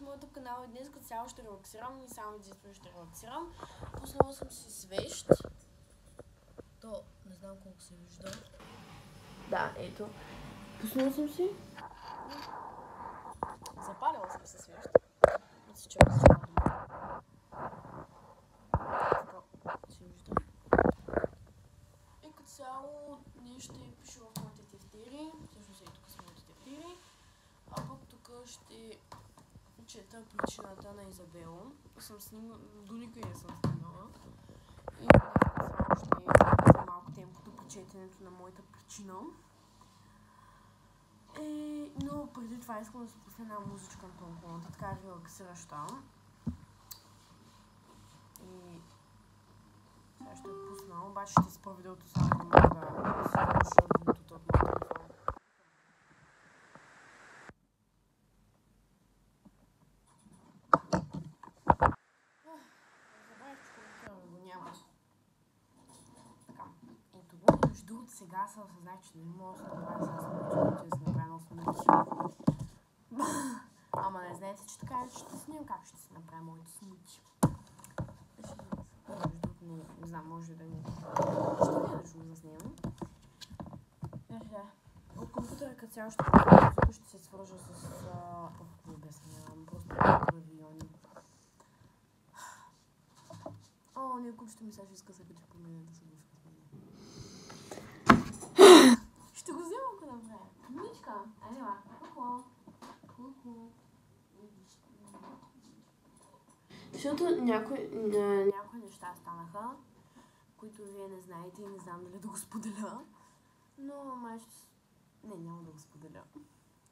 моята канал и днес като цяло ще релаксирам и само единствено ще релаксирам. Пуснала съм си свещ. То не знам колко се вижда. Да, ето. Пуснала съм си. Запалила съм се свещ. Мисля, че така се вижда. И като цяло днес ще пиша в моите тефтери. Всъщност и тук са моите тефтери. А пък тук ще чета причината на Изабела. Съм снимала, до никъде не съм снимала. И ще за малко темпото при четенето на моята причина. Но преди това искам да се пусне една музичка на тонконата, така релаксираща. И сега ще я пусна, обаче ще спра видеото само да мога да се слуша Bluetooth от моя телефон. Забравих, че компютъра го няма. Така, ето го. Между другото сега се осъзнах, че не мога да се направя сега смърча, че да се направя на 8 минути. Ама не знаете, че така ще снимам как ще се направя моите смути. Не знам, може да не. Ще видя да ще го заснемам. От компютъра като цяло ще се свържа с... не обяснявам, просто павилиони. О, не, кучето ми сега ще иска се качи по мен да се гушка с мен. Ще го взема ако направя. Мичка, айде ла. Ку-ку. Защото някои неща станаха, които вие не знаете и не знам дали да го споделя. Но майчето... Не, няма да го споделя.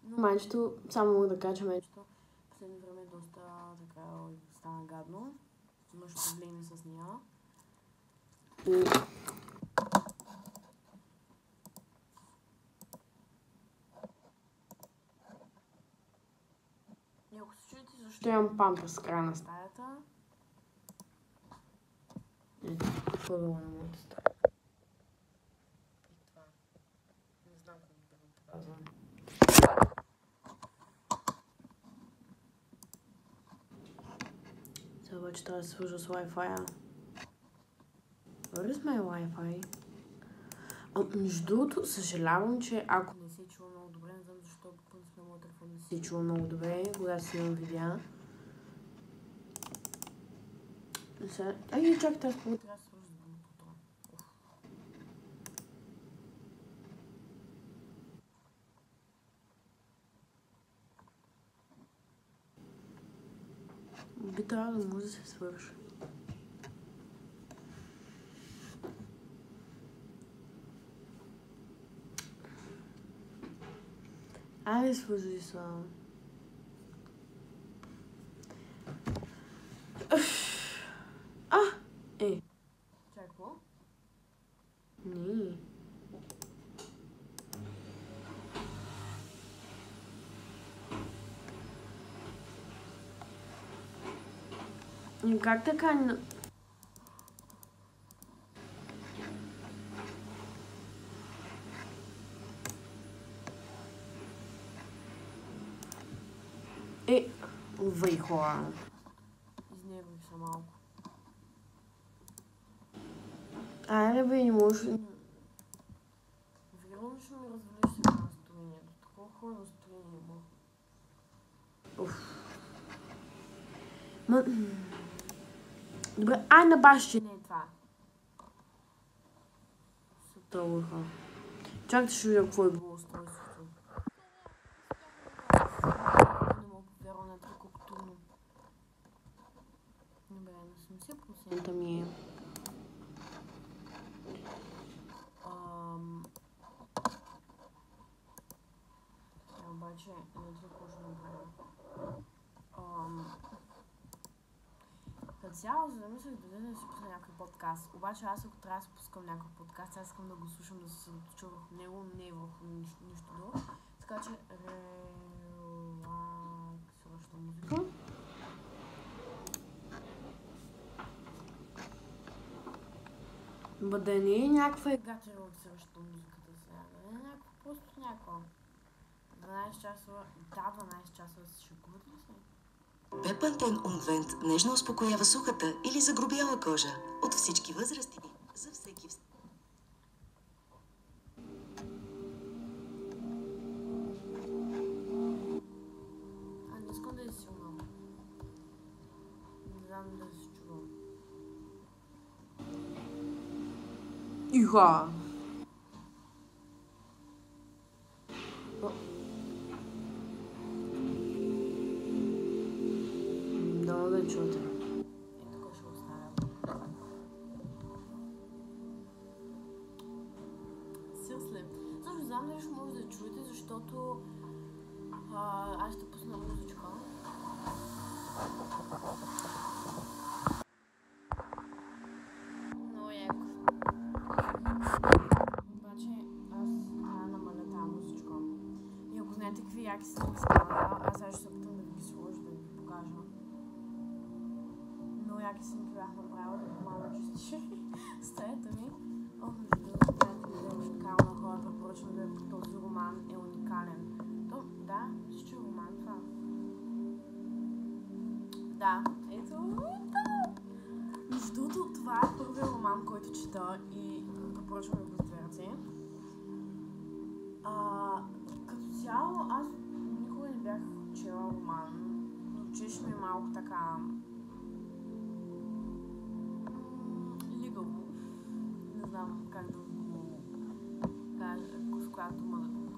Но майчето, само мога да кажа, че майчето последно време доста така стана гадно. Имаш проблеми с нея. И ако се чуете защо имам памперс в края на стаята, ето, какво е на моята стая. И това. Не знам как да го показвам. Сега обаче трябва да се свържа с Wi-Fi. Where is my Wi-Fi? Между другото, съжалявам, че ако не се чува много добре, не знам защо по принцип на моят телефон не се чува много добре, когато снимам видеа. Ай, чакай, тази трябва да се свържа с Bluetooth. Би трябва да може да се свърши. Айде свържи се. Чакай, какво? Не. Как така? Увай хора. Изнервих се малко. Айде бе, не можеш... Верно ще ми развалиш сега настроението. Такова хубаво настроение има. Добре, ай на баш, че не е това. Сътълха. Чакайте ще видя какво е било устройството. Не мога повярвам на това колко трудно. Добре, на 70% ми е. Обаче, не знам какво ще направя. Като цяло, замислях да си пусна някакъв подкаст. Обаче аз ако трябва да си пускам някакъв подкаст, аз искам да го слушам, да се съсредоточа върху него, не върху нищо друго. Така че релаксираща музика. Да не е някаква егата релаксираща музиката сега, да не е някаква, просто някаква. 12 часова, да, 12 часова се шегуват ли се? Пантен Унгвент нежно успокоява сухата или загрубяла кожа от всички възрасти за всеки. Не искам да си умам. Не знам да се чувам. Иха! Да чуете. Тук ще оставя. Seriously. Също не знам дали ще може да чуете, защото аз ще пусна музичка. Много яко. Обаче аз намаля тази музичка. И ако знаете какви яки са ми стана, аз сега ще се опитам да ги сложа, да ви покажа. Много яки си ми бях направила, да помага чистише стаята ми. Между другото, тази е уникална, хора препоръчвам да този роман е уникален. Да, мисля, че е роман това. Да, ето. Между другото, това е първият роман, който чета и препоръчвам да го сдверци. Като цяло, аз никога не бях чела роман, но чеш ми е малко така лигаво. Не знам как да го кажа, с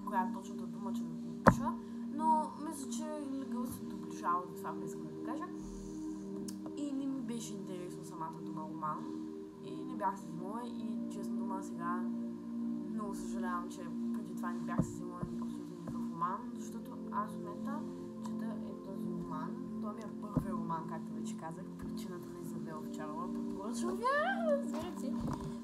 коя точната дума, че да го пиша, но мисля, че лигъл се доближава до това, искам да ви кажа. И не ми беше интересно самата дума роман. И не бях се взимала и честно дума сега много съжалявам, че преди това не бях се взимала абсолютно никакъв роман, защото аз в момента чета този роман. Той ми е първият роман, както вече казах, Причината на Изабел Овчарова. Препоръчвам ви, разберете.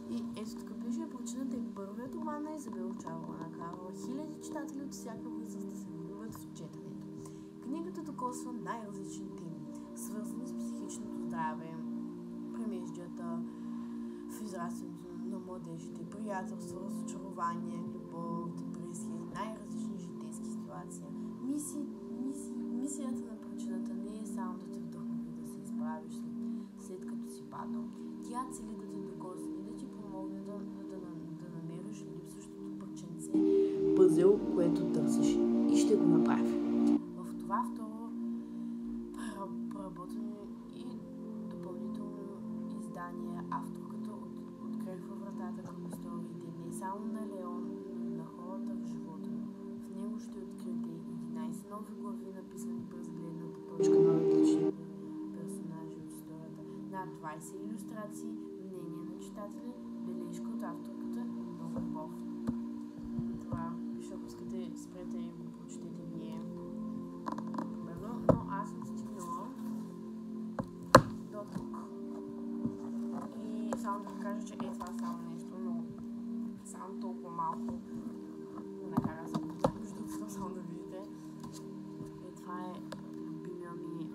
И ето тук пише, Причината е първият роман на Изабел Овчарова, накарала хиляди читатели от всяка възраст да се влюбват в четенето. Книгата докосва най-различни теми, свързани с психичното здраве, премеждията в израстването на младежите, приятелство, разочарование, любов, депресия и най-различни житейски ситуации. Мисията на Причината не е само да те вдъхнови да се изправиш след като си паднал. Тя цели да те докосне и да ти помогне да намериш липсващото парченце пъзел, което търсиш, и ще го направи. В това второ преработено и допълнително издание авторката открива вратата към историите не само на Леон, но и на хората в живота му. В него ще откриете 11 нови глави, написани през гледната точка на различни персонажи от историята, над 20 илюстрации, мнения на читатели, бележка от авторката и много любов. Това пише, ако искате, спрете и го прочетете вие. Примерно, но аз съм стигнала до тук. И само да ви кажа, че това е само нещо, но само толкова малко накара се подписам, между другото, само да видите. Това е любимия ми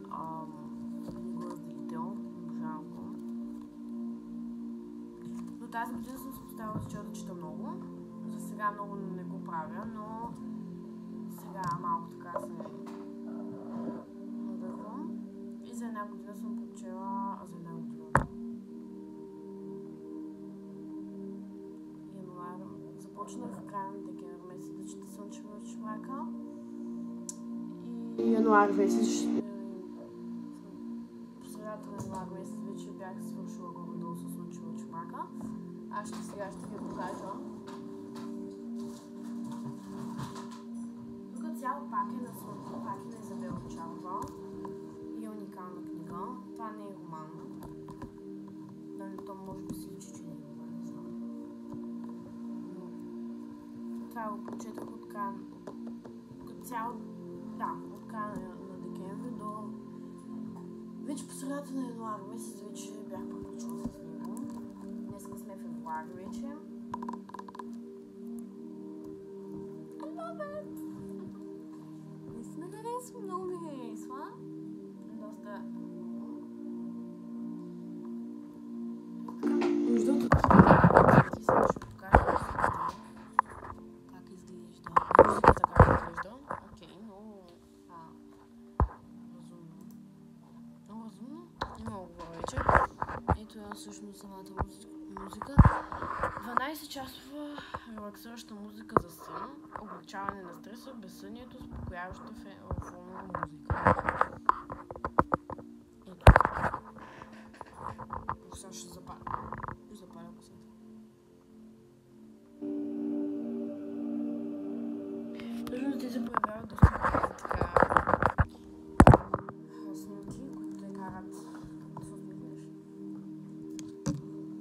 книгоразделител, обожавам го. Но тази година съм се поставила за да чета много. За сега много не го правя, но сега малко така се надъхвам. И за една година съм прочела, започнах в края на декември месец да чета Слънчева чумака. И януари месец, по средата на януари месец вече бях свършила горе-долу с Слънчева чумака. Аз сега ще ви покажа. Тук цяло пак е на Слънчева, пак е на Изабел Овчарова. И е уникална книга. Това не е роман. То може би си личи, че не е роман, не знам. Това го прочетах от края, от края на декември до вече по средата на януари месец вече бях приключила с него. Днеска сме февруари вече. I love it! Наистина харесва, много ми харесва. Доста... Между другото, ти сега ще покажа как изглежда. Музиката как изглежда. Окей, много разумно. Много вече. Ето е всъщност самата музика. 12-часова релаксираща музика за сън, облегчаване на стреса, безсънието, успокояваща фонова музика. Ето. Сега ще запаля. Ще запаля косата. Всъщност те се появяват доста така снимки, които те карат да се усмихнеш.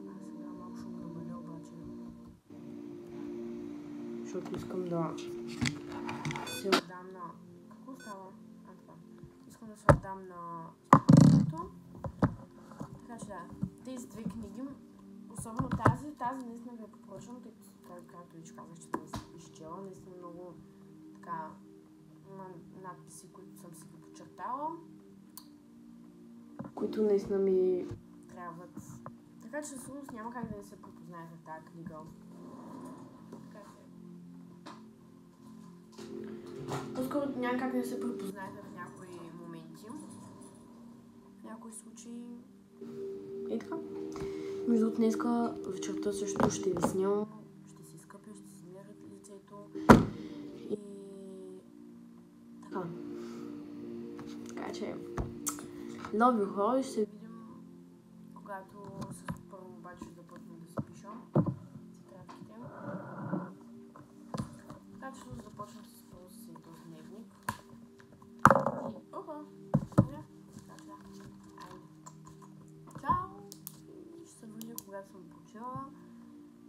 Аз сега малко ще го намаля обаче. Защото искам да се отдам на... Какво става? Така. Искам да се отдам на спокойствието. Така че да, тези две книги, особено тази наистина ви я препоръчвам, тъй като, както вече казах, че съм изчела, наистина много така има надписи, които съм си ги подчертала, които наистина ми трябват. Така че със сигурност няма как да не се препознаете в тази книга. Така че... По-скоро няма как да не се препознаете в някои моменти, в някои случаи. И така. Между другото, днеска вечерта също ще ви снимам. Ще си изкъпя, ще си измерят лицето. И... така. Така че... Нови хора и ще се видим, когато с първо обаче започнем да си пишем тетрадките. Така че ще започнем с първо с този дневник. И... опа! Така че да. Айде. Чао! Ще се видя, когато съм почила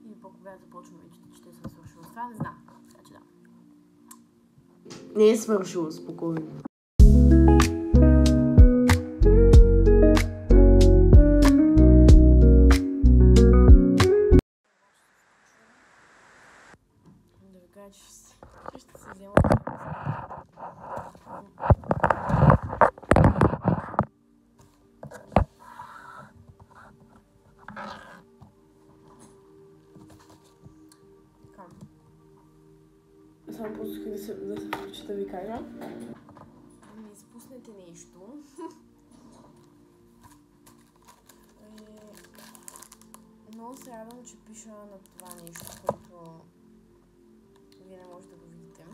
или по-когато започвам вече да чета, съм свършила с това, не знам. Така че да. Не е свършила, спокойно. Да ви кажа, че ще се взема. Само просто исках да се включа да ви кажа. Не изпуснете нещо. Много се радвам, че пиша на това нещо, което вие не можете да го видите.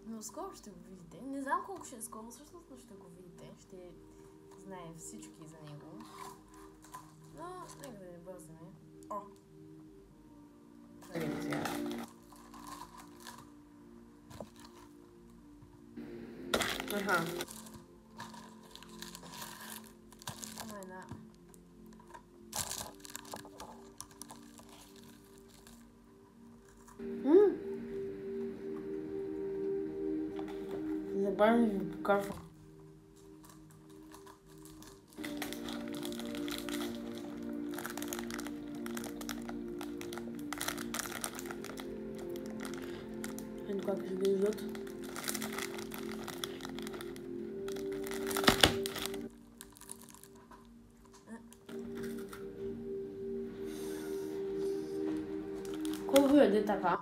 Но скоро ще го видите. Не знам колко ще е скоро, всъщност, но ще го видите. Ще знае всички за него. Но нека да не бързаме. О! Да сега. Аха. Има една... Забавя да ви покажа. Ето как изглеждат. Колко яде така?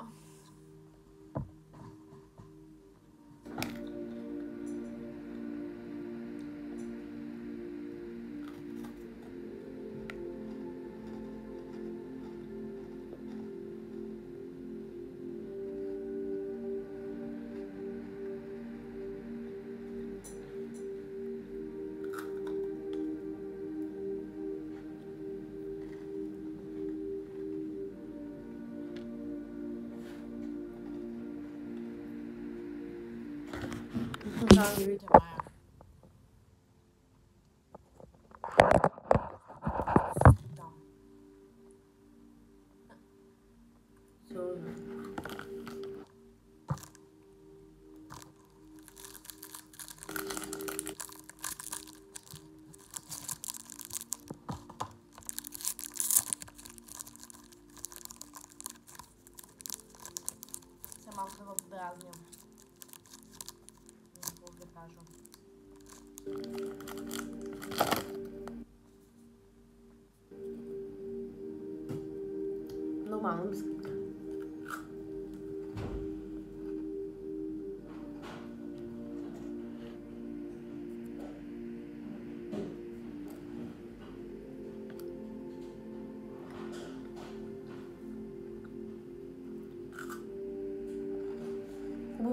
Да, видите, Майя. Да. Малко да го подразня. Не какво да кажа.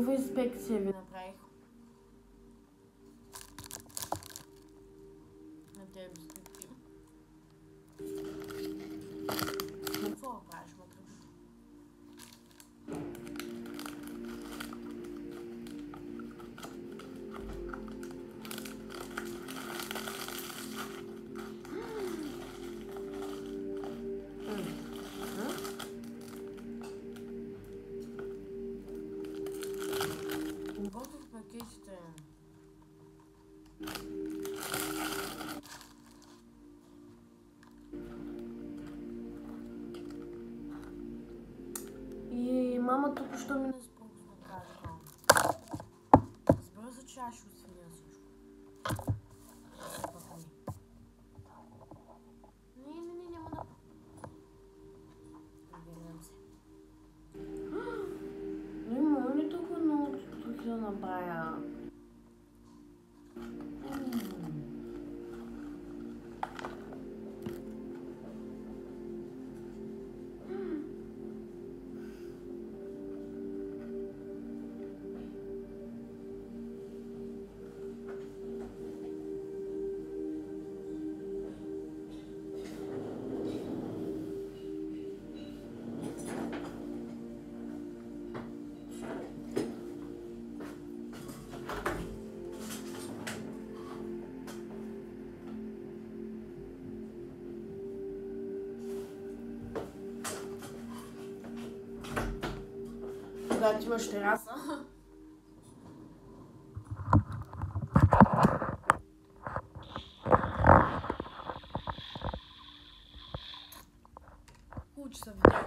Каква инспекция ви направих? На тебе стъпки. Какво правиш вътре? Готов пакетите. И мама току-що ми не спусна кашка. С бърза чаша от свиня всичко. Не, няма да... Върнем се. Не мога ли толкова много тук да направя? Когато имаш тераса. Хубаво, че се видях.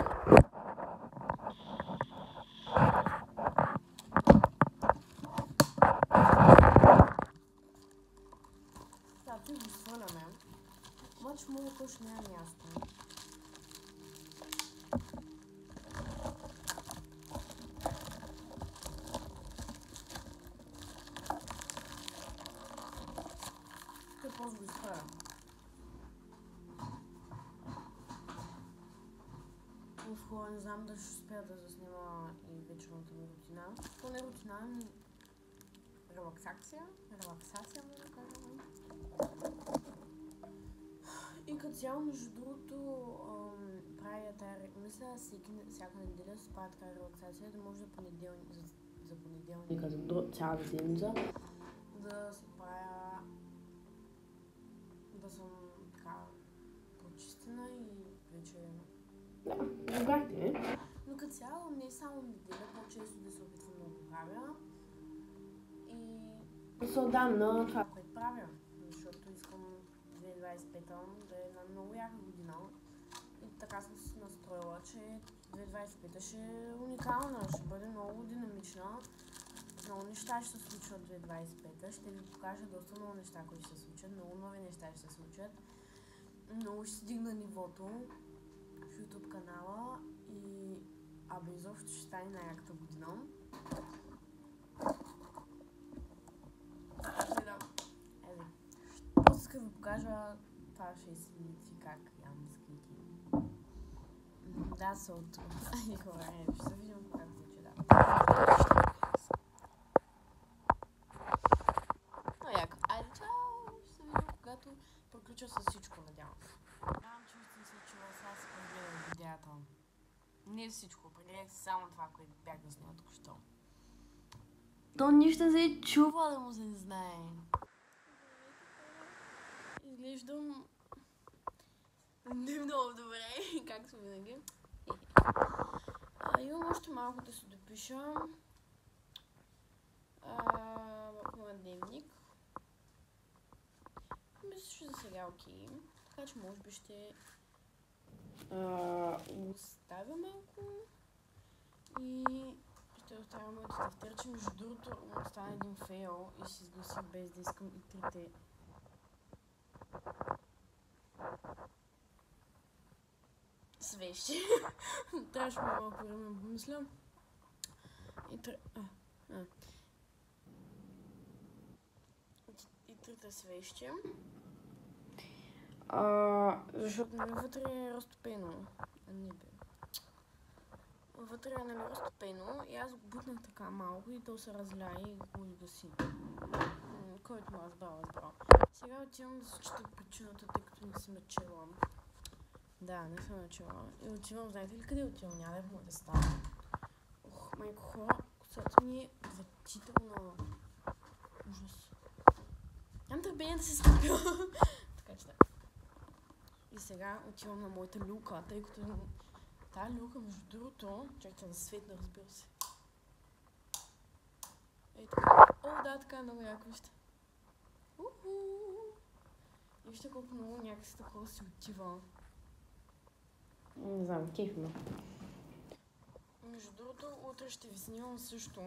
Да, ти го сваляме. Обаче моят кош няма място. Просто го изправям. Хубаво, не знам дали ще успея да заснема и вечерната ми рутина. То не рутина, ами релаксация, да кажем. И като цяло, между другото, правя тая, мисля, всяка неделя се прави така релаксация, да може за понеделника, за цялата седмица, да се правя, да съм така почистена и вече... Да, разбрахте. Но като цяло не само неделя, по-често да се опитвам да го правя и да се отдам на това, което правя, защото искам 2025 да е една много яка година и така съм се настроила, че 2025 ще е уникална, ще бъде много динамична. Много неща ще се случват 2025, ще ви покажа доста много неща, които ще се случат, много нови неща ще се случат. Много ще се дигна нивото в YouTube канала и изобщо ще стане най-яката година. Просто искам да ви покажа това 6 минути как ям скрити. Да, солто. Ай, хора, ще се видим как звучи, да. Но яко. Айде, чао! Ще се видим, когато приключа с всичко, надявам се. Надявам, че сте се чува, сега си прегледам видеята. Не всичко, прегледах само това, което бях да снимам току-що. То нищо не се чува, да му се не знае. Изглеждам не много добре, както винаги. Имам още малко да се допиша в моя дневник. Мисля, че за сега окей. Така че може би ще оставя малко и ще оставя моето тефтерче. Между другото, стана един фейл и се изгласих без да искам и трите свещи. Трябваше малко време да помисля. И трите свещи. Защото вътре е разтопено. А не бе. вътре е нали разтопено и аз го бутнах така малко и то се разля и го изгаси. Който ме разбрал. Сега отивам да се чета причината, тъй като не съм начала. Да, не съм начала. И отивам, знаете ли къде отивам? Няма да може да става. Ох, майко хора, косата ми е отвратителна. Ужас. Нямам търпение да се скъпя. Така че да. И сега отивам на моята люка, тъй като тая люка, между другото, чакайте да светна, разбира се. Ей така. О, да, така е много яко, вижте. Вижте колко много някакси такова си отива. Не знам, кеф ме. Между другото, утре ще ви снимам също.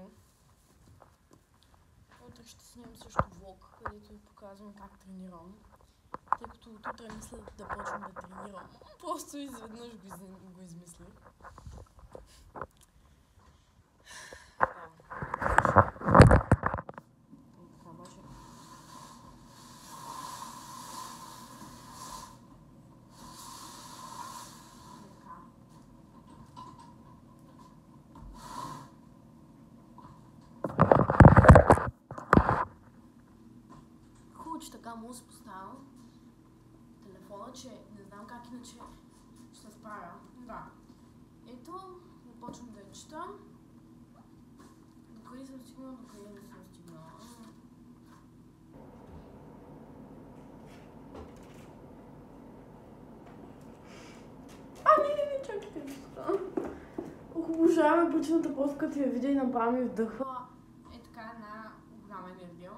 Утре ще снимам също влог, където ви показвам как тренирам. Тъй като от утре мисля да почвам да тренирам. Просто изведнъж го измислих. Че така му се поставям телефона, че не знам как иначе ще се справя. Да. Ето, започвам да я чета. Докъде съм стигнала, докъде не съм стигнала. Не, чакайте. Обожаваме причината, просто като я видя и направо ми вдъхва. Е така една голяма енергия.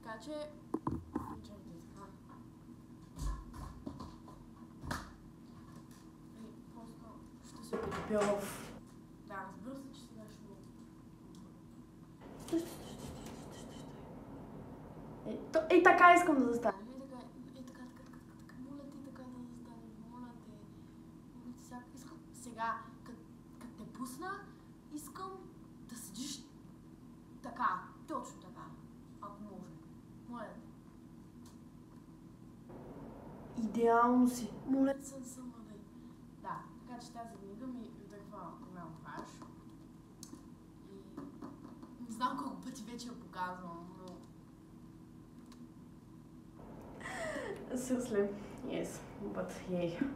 Така че, чакайте така. Просто ще се потопя в... Да, разбира се, че сега ще го... Ей така искам да застана. Ей така, моля ти така да застанеш, моля те. Сега искам, сега, като те пусна, искам да седиш така, точно така, ако може. Моля те. Идеално си. Моля те съм да. Да, така че тази книга ми вдъхва голям фаш. И не знам колко пъти вече я показвам, но... Seriously, yes, but yay.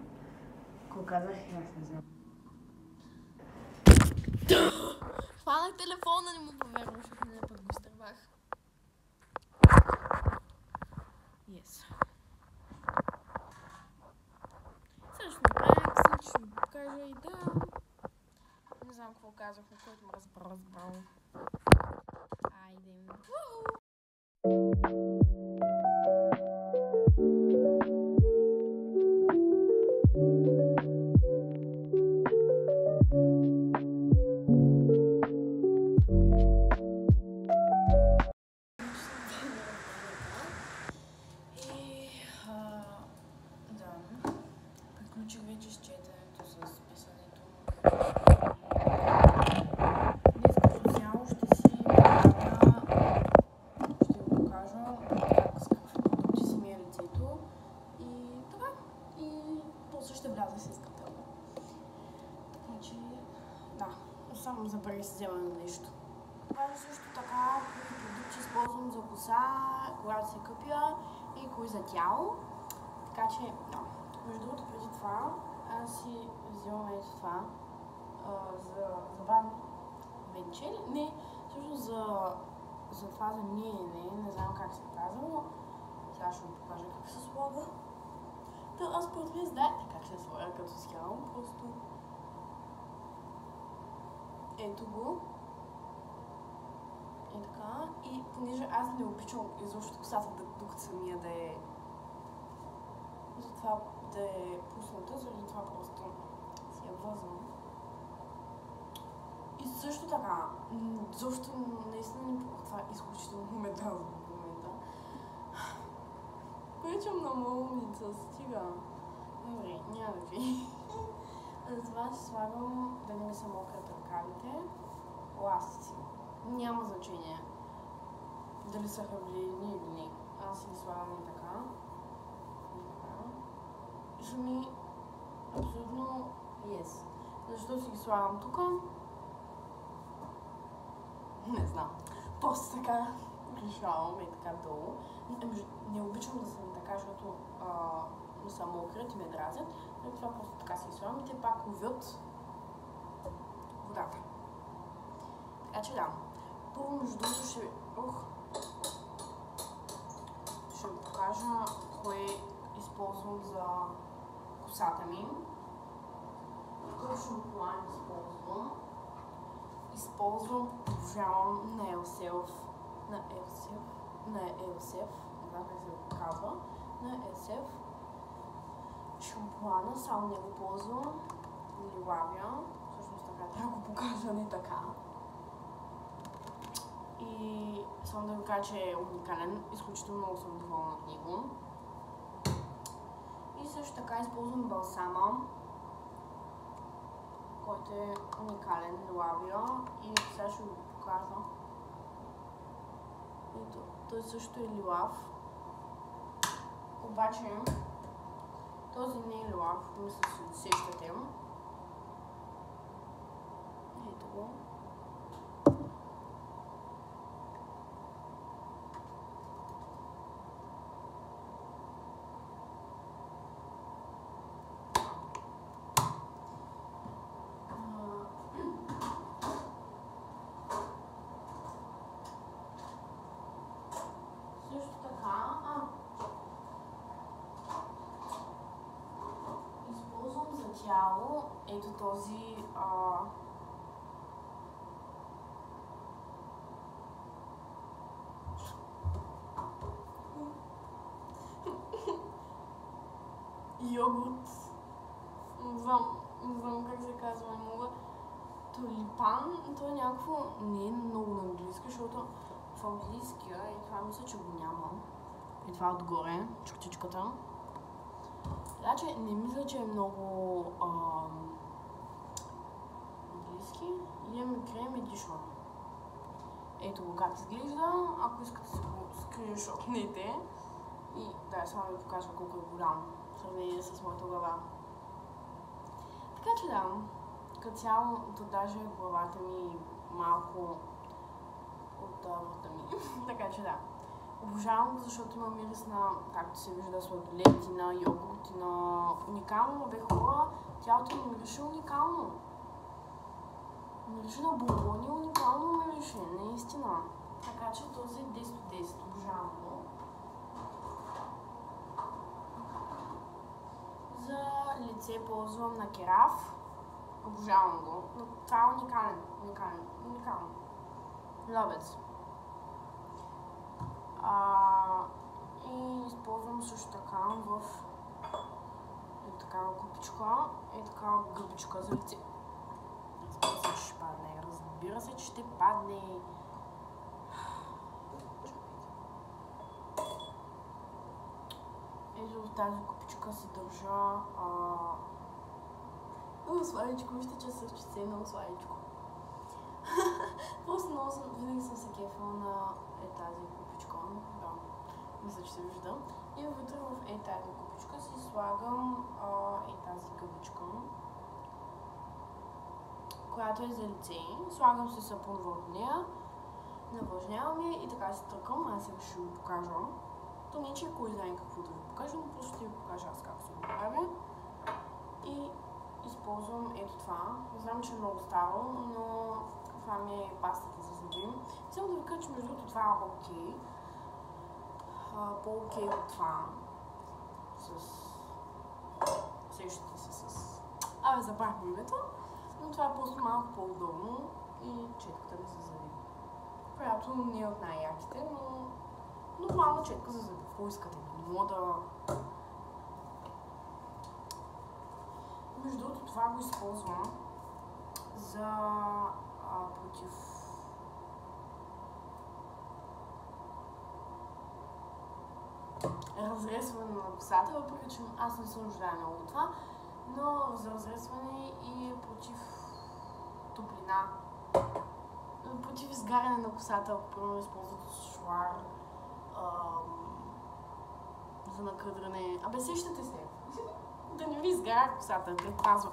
Какво казах, аз не знам. Хванах телефона, не му повярвам, защото не път го изтървах. Yes. Сега ще направя, ще ми покажа и да... Не знам какво казах, но който ме разбрал. Айде. Приключих вече с четенето, с писането. Днес като цяло ще си ще ви покажа с какви продукти си мия лицето и така. И после ще вляза с искателно. Така че, да, само забравих да си взема на нещо. Това също така, какви продукти използвам за коса, когато се къпя и кои за тяло. Така че, да. Между другото, преди това, аз си взимам ето това за бан венче. Не, всъщност за това за миене, не знам как се казва, но сега ще ви покажа как се слага. Та аз според мен знаете как се слага като цяло, просто ето го. И така, и понеже аз не обичам изобщо косата, докато самия да е затова да е пусната, заради това просто си я възвам. И също така, защото наистина не това е изключително метал в момента. Причам на малумница, стига. Добре, няма да ви. Затова си слагам да не ми са мокрят ръкавите. Ластици. Няма значение дали са хавлини или не. Аз си ги слагам и така. Ще ми абсолютно yes. Защо си ги слагам тук? Не знам. Просто така решавам и така долу. Не обичам да съм така, защото не са мокрят и ме дразят. Но това просто така си ги слагам и те пак ловят водата. Така че да. Първо между другото ще ви покажа кое използвам за косата ми. Какъв шампуан използвам? Обожавам на Elself, не знам как се казва, на Elself. Шампуана, само не го ползвам. Лилавия, всъщност така трябва да го покажа, не така. И само да ви кажа, че е уникален, изключително много съм доволна от него. И също така използвам балсама, който е уникален, Лилавия, и сега ще ви го покажа. Ето, той също е лилав, обаче този не е лилав, мисля се сещате. Ето го. Също така, използвам за тяло ето този йогурт. Не знам как се казва, не мога. Тулипан, то е някакво, не е много на английски, защото в английския и това мисля, че го няма. И това отгоре, чуктичката. Така че не мисля, че е много английски. Имаме крем едишън. Ето го как изглежда, ако искате да си го скриншотнете. И да, само ви покажа колко е голям в сравнение с моята глава. Така че да, като цяло, то даже главата ми малко от врата ми. Така че да. Обожавам го, защото има мирис на, както се вижда, сладолети, на йогурти, на уникално, бе хора, тялото ми мирише уникално. Мирише на бомбони, уникално мирише, наистина. Така че този е 10 от 10, обожавам го. За лице ползвам на Кераф. Обожавам го, но това е уникален. Ловец. И използвам също така в такава купичка и такава гъбичка за лице. Разбира се, че ще падне. Ето в тази купичка се държа много сладичко, вижте, че сърчице е много сладичко. Просто много винаги съм се кефала на тази купичка. Да, мисля, че се вижда. И вътре в тази купичка си слагам тази гъбичка, която е за лице. Слагам си сапун върху нея, навлажнявам я и така си тръкам. Аз сега ще ви покажа. То не че кой знае какво да ви покажа, но просто ще ви покажа аз как се го правя. И използвам ето това. Знам, че е много старо, но това ми е пастата за зъби. Само да ви кажа, че между другото това е окей. По-окей от това. Сещате се с... забравих името. Но това е просто малко по-удобно и четката ми за зъби. Която не е от най-яките, но нормална четка за зъби. Какво искате? Не мога да... Между другото, това го използвам за против разресване на косата, въпреки че аз не съм нуждая много от това, но за разресване и против топлина, против изгаряне на косата, ако примерно използвате шуар, за накъдране. Сещате се, да не ви изгаря косата, предпазва.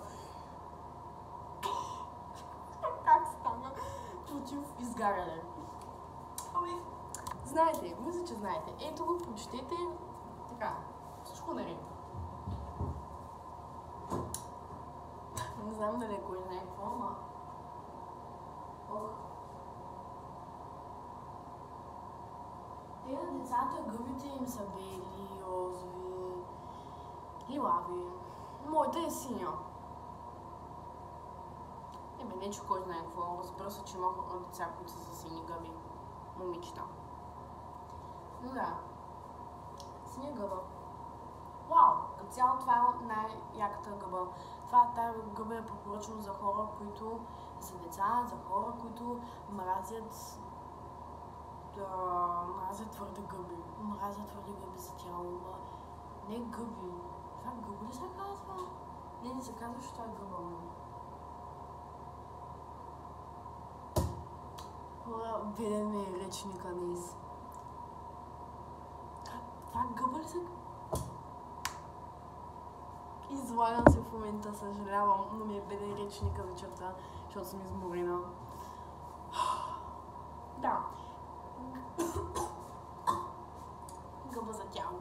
против изгаряне. Ами, знаете, мисля, че знаете. Ето го, прочетете. Така, всичко наред. Не знам дали кой знае какво, ама... Ох. Те на децата гъбите им са бели, розови, лилави. Моята е синя. Не че кой знае какво. Разбира се, че има деца, които са за сини гъби. Момичета. Но да. Синя гъба. Вау! Като цяло това е най-яката гъба. Тая гъба е препоръчено за хора, които са деца, за хора, които мразят твърде гъби. Мразят твърде гъби за тяло. Не гъби. Това гъба ли се казва? Не се казва, че това е гъба. Беден ми е речника днес. Това гъба ли се? Излагам се в момента, съжалявам, но ми е беден речника вечерта, защото съм изморена. Да. Гъба за тяло.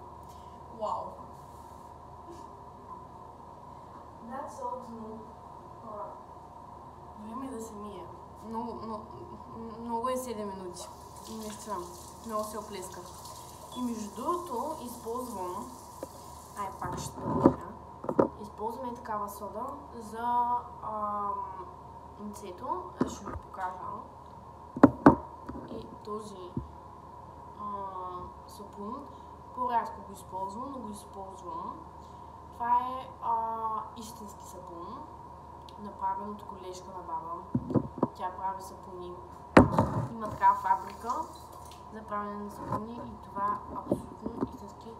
Вау. That's all to know. Време е да се мия. Много е 7 минути. Наистина, много се оплесках. И между другото използвам... пак ще говоря. Използваме такава сода за лицето. Ще ви покажа. И този сапун. По-рядко го използвам, но го използвам. Това е истински сапун. Направен от колежка на баба. Тя прави сапуни. Има такава фабрика за правене на сапуни и това е абсолютно истински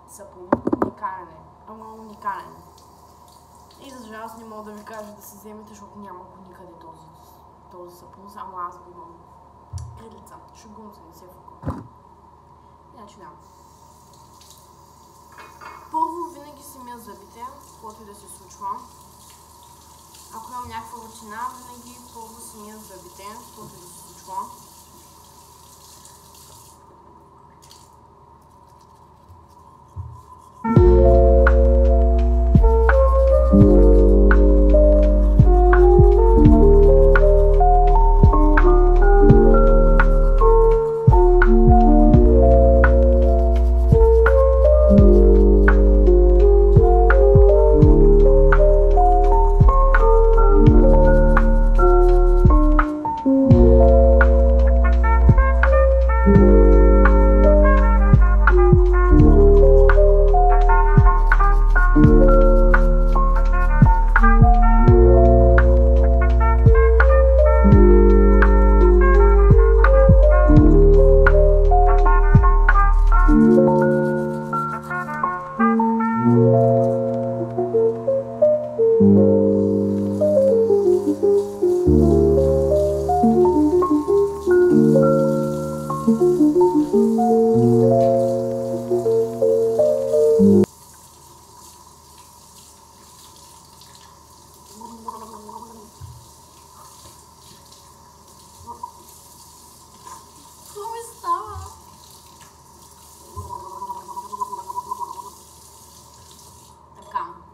сапун. Уникален е. Ама уникален. И за жалост не мога да ви кажа да си вземете, защото няма го никъде този сапун. Само аз го имам. Крилица. Шугун се не се фука. Иначе да. Първо винаги си мия зъбите, каквото и да се случва. Ако имам някаква рутина, винаги първо си мия зъбите, каквото и да се случва.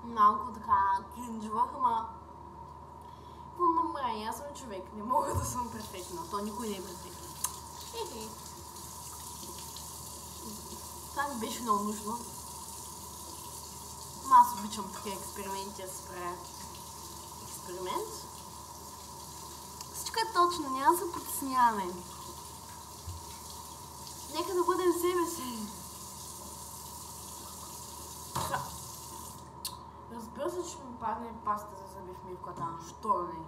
Малко така кринжвах, ама какво намерение? Аз съм човек, не мога да съм перфектна, то никой не е перфектен. Това ми беше много нужно. Аз обичам такива експерименти, да се правя експеримент. Всичко е точно, няма да се притесняваме. Нека да бъдем себе си. Разбира се, че ми падне паста за зъби в мивката. Що не?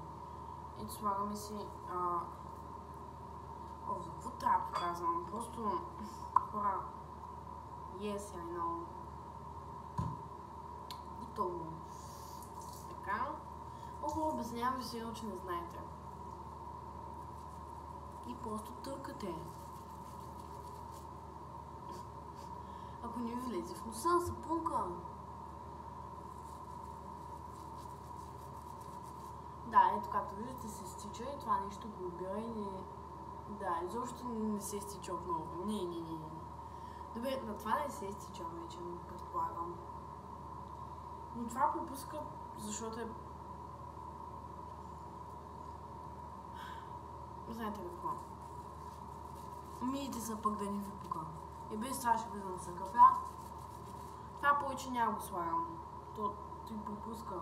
Ето слагаме си... за какво трябва да показвам? Просто... хора... Yes, I know. Готово. Така. Много обяснявам ви сигурно, че не знаете. И просто търкате. Ако не ви влезе в носа, сапунка. Да, ето както Както виждате се стича и това нещо го убира и не... Да, изобщо не се стича отново. Не. Добре, на това не се стича вече, предполагам. Но това пропуска, защото е... Знаете какво? Миите са пък да ни ви пука. И без това ще влизам да се кафя. Това повече няма го слагам. То ти пропуска.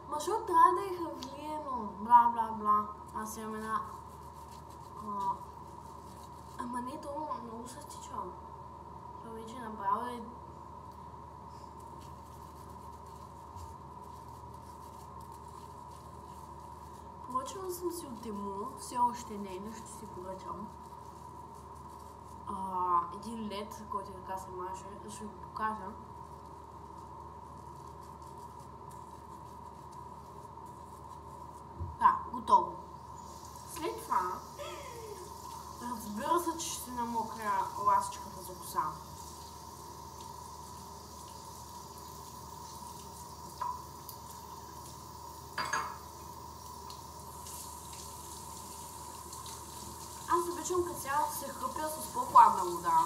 Ма защото трябва да е хавлиено. Бла. Аз имам една... Ама не, то много се стича. Това вече направо е... Поръчвам съм си от Тему, все още не, но ще си поръчам. Един лед, който така се маже, ще ви го покажа. Да, готово. След това, разбира се, че ще намокря ластичката за коса. Аз обичам като цяло да се хъпя с по-хладна вода.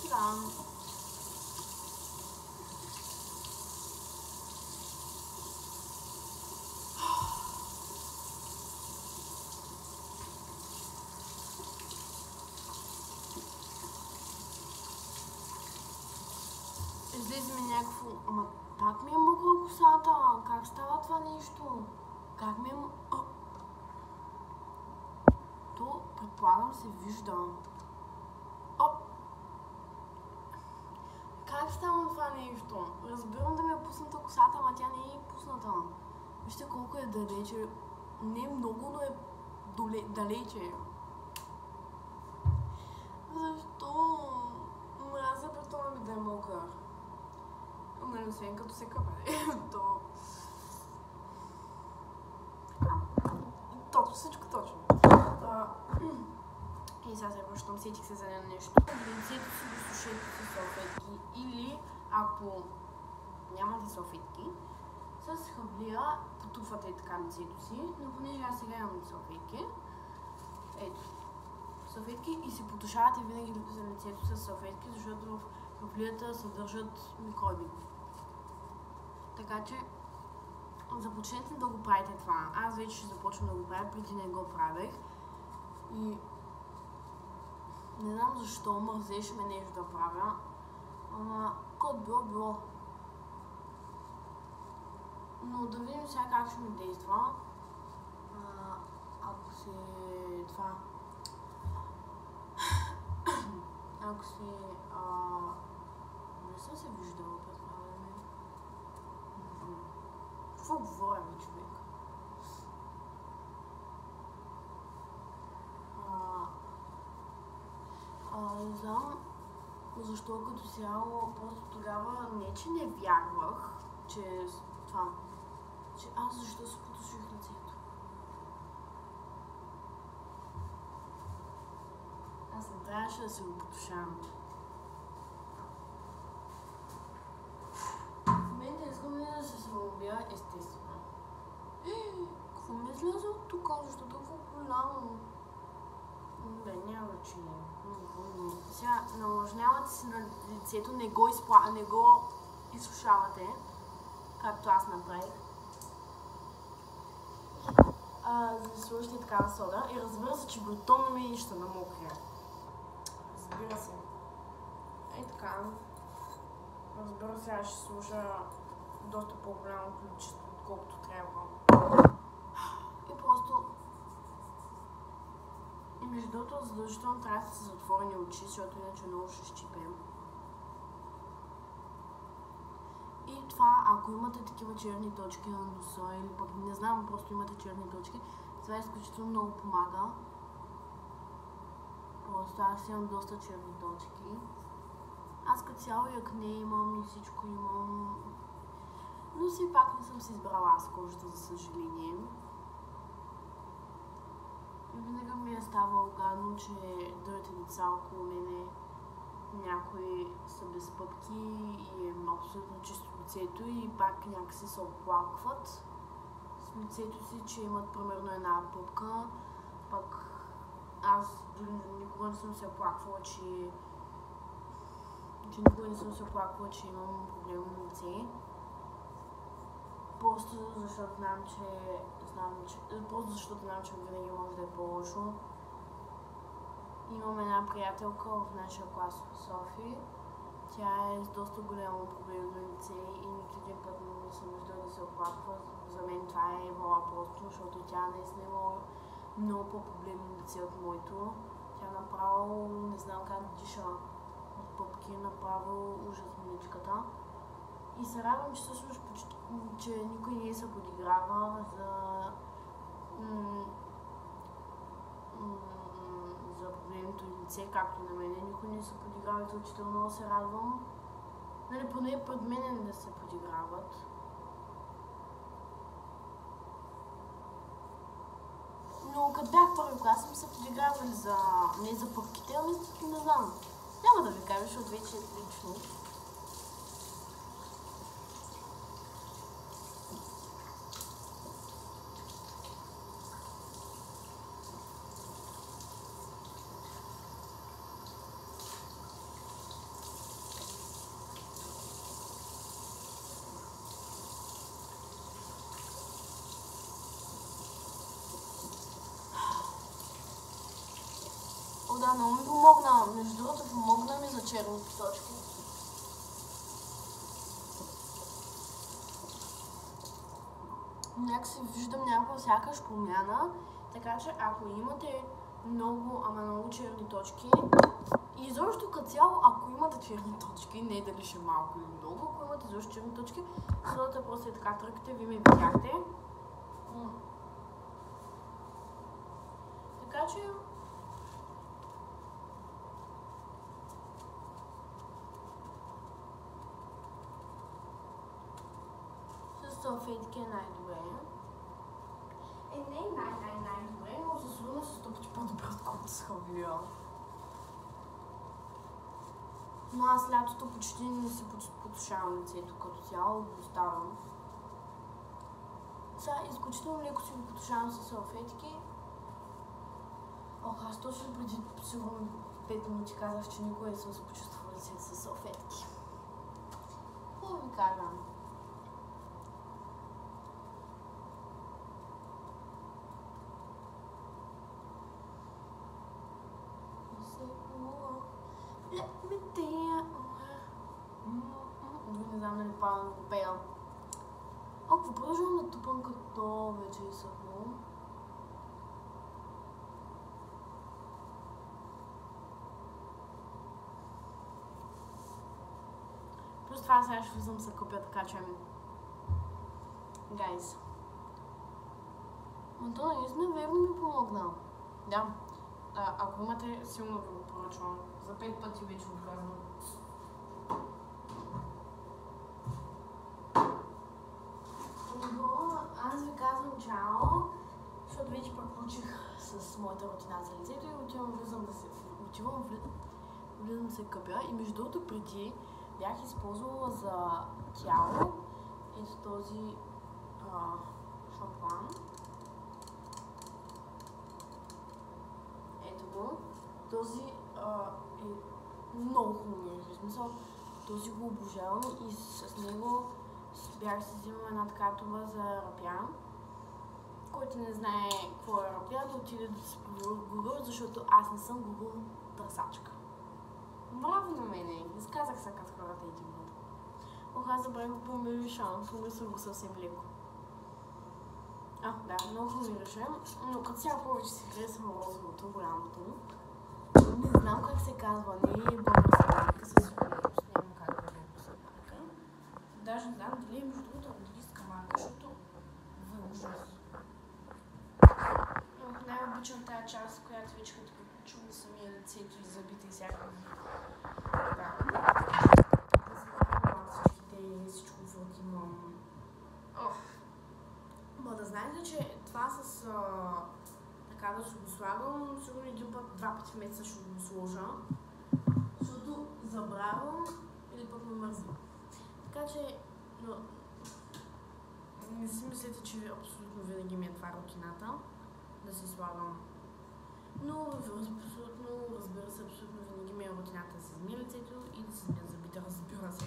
Да. Излезе ми някакво... Ама пак ми е мокра косата. Как става това нещо? Как ми е... То, предполагам, се вижда. Как става това нещо? Разбирам да ми е пусната косата, ама тя не е пусната. Вижте колко е далече. Не е много, но е далече. Защо? Мразя бетона ми да е мокър. Нали, освен като се къпе. Всичко точно. И сега се връщам, сетих се за нещо. Лицето си го сушете с салфетки или, ако нямате салфетки, с хавлия потупвате така лицето си, но понеже аз сега имам салфетки, ето, салфетки и си потушавате винаги за лицето с салфетки, защото в хавлията съдържат микроби. Така че започнете да го правите това. Аз вече ще започвам да го правя, преди не го правех. И не знам защо мързеше ме нещо да правя. Ама код било. Но да видим сега как ще ми действа. Ако се... това... Ако се... не съм се виждала пред това време. Какво говоря ми, човек? Не знам защо като цяло, просто тогава не че не вярвах, че това, че аз защо се потуших лицето. Аз не трябваше да се го потушавам. В момента искам ли да се самоубия, естествено. Какво ми е слязо от тук, защото толкова голямо? Да, няма значение. Сега навлажнявате си на лицето, не го изсушавате, както аз направих. За да сложите такава сода и разбира се, че бутона ми ще намокря. Разбира се. Ей така. Разбира се, аз ще сложа доста по-голямо количество, отколкото трябва. И просто... И между другото, задължително трябва да са затворени очи, защото иначе много ще щипем. И това, ако имате такива черни точки на носа или пък не знам, просто имате черни точки, това изключително много помага. Просто аз имам доста черни точки. Аз като цяло и акне имам и всичко имам. Но все пак не съм си избрала аз кожата, за съжаление. Винаги ми е ставало гадно, че другите деца около мене, някои са без пъпки и е абсолютно чисто лицето и пак някакси се оплакват с лицето си, че имат примерно една пъпка. Пък аз дори никога не съм се оплаквала, че никога не съм се оплаквала, че имам проблемно лице. Просто защото знам, че винаги може да е по-лошо. Имам една приятелка в нашия клас в София. Тя е с доста голямо проблемно лице и нито един път не съм виждала да се оплаква. За мен това е вала просто, защото тя наистина има много по-проблемно лице от моето. Тя направо не знам как диша от пъпки, направо ужас миличката. И се радвам, че всъщност че никой не се подиграва за проблемното лице, както на мене. Никой не се подиграва, изключително много се радвам. Нали, поне пред мене да се подиграват. Но като бях първи клас, съм се подигравали не за пъпките, ами не знам. Няма да ви кажа, защото вече е лично. Да, много ми помогна. Между другото, помогна ми за черните точки. Някакси виждам някаква сякаш промяна, така че ако имате много черни точки, и изобщо като цяло, ако имате черни точки, не дали ще малко или много, ако имате изобщо черни точки, сложете просто и така тръгате, вие ме видяхте. Така че салфетки е най-добре. Не е най-добре, но със сигурност е 100 пъти по-добре, отколкото с хавия. Но аз лятото почти не си потушавам лицето като цяло, го оставам. Сега изключително леко си го потушавам с салфетки. Аз точно преди сигурно 5 минути казах, че никога не съм се почувствала лицето с салфетки. Какво ви казвам? Не знам дали правилно го пея. Какво продължавам да тупам, като вече е съхнало? Плюс това сега ще влизам се купя, така че гайс. Но то наистина верно ми помогна. Да. Ако имате, силно ви го поръчвам. За 5 пъти вече го казвам. Аз ви казвам чао, защото вече приключих с моята рутина за лицето и влизам да се къпя. И между другото преди бях използвала за тяло ето този шампуан. Ето го. Този е много хубав. В смисъл, този го обожавам и с него бях си взимала една така туба за рапя. Който не знае какво е рапя, да отиде да си провери в Google, защото аз не съм Google търсачка. Браво на мене! Изказах се като хората един път. Аз забравих го помириша, помислям го съвсем леко. Да, много помириша, но като сега повече си харесвам розовото, голямото. Не знам как се казва, не е българска марка, със сигурност няма как да е българска марка. Даже не знам дали е между другото английска марка, защото ужас. Най-обичам тази част, която вече като чума самия лицето и зъбите и всякакви. Всичко върти имам. Да знаете, че това с така да си го слагам, сигурно един път, два пъти в месеца ще го сложа, защото забравям или пък ме мързи. Така че, но, не си мислете, че абсолютно винаги ми е това рутината, да си слагам. Но абсолютно, разбира се, абсолютно винаги ми е рутината да си измия лицето и да си измия зъбите, разбира се.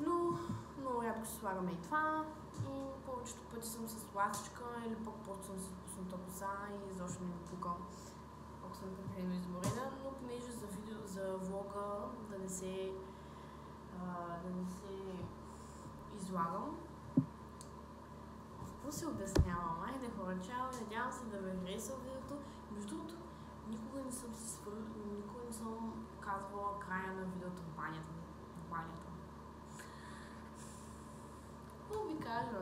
Но много рядко си слагаме и това. И повечето пъти съм с ластичка или пък просто съм с пусната коса и изобщо не ми пука, ако съм прекалено изморена, но понеже за влога да не се излагам. Какво се обяснявам? Айде хора, чао, надявам се да ви хареса видеото. Между другото, никога не съм казвала края на видеото в банята. Какво ви кажа?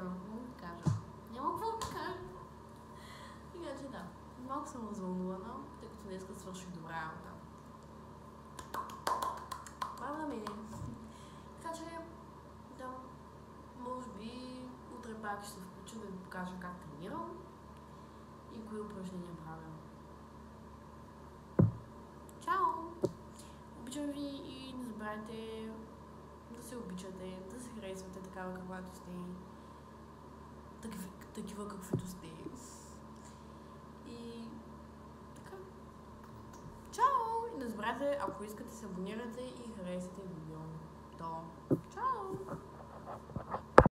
Няма какво ви кажа. Така че да, малко съм развълнувана, тъй като днеска свърших добра работа. Правда ми е. Така че, да, може би утре пак ще се включа да ви покажа как тренирам и кои упражнения правя. Чао! Обичам ви и не забравяйте да се обичате, да се харесвате такава каквато сте, такива каквито сте. И така. Чао! И не забравяйте, ако искате, се абонирате и харесате видеото. Чао!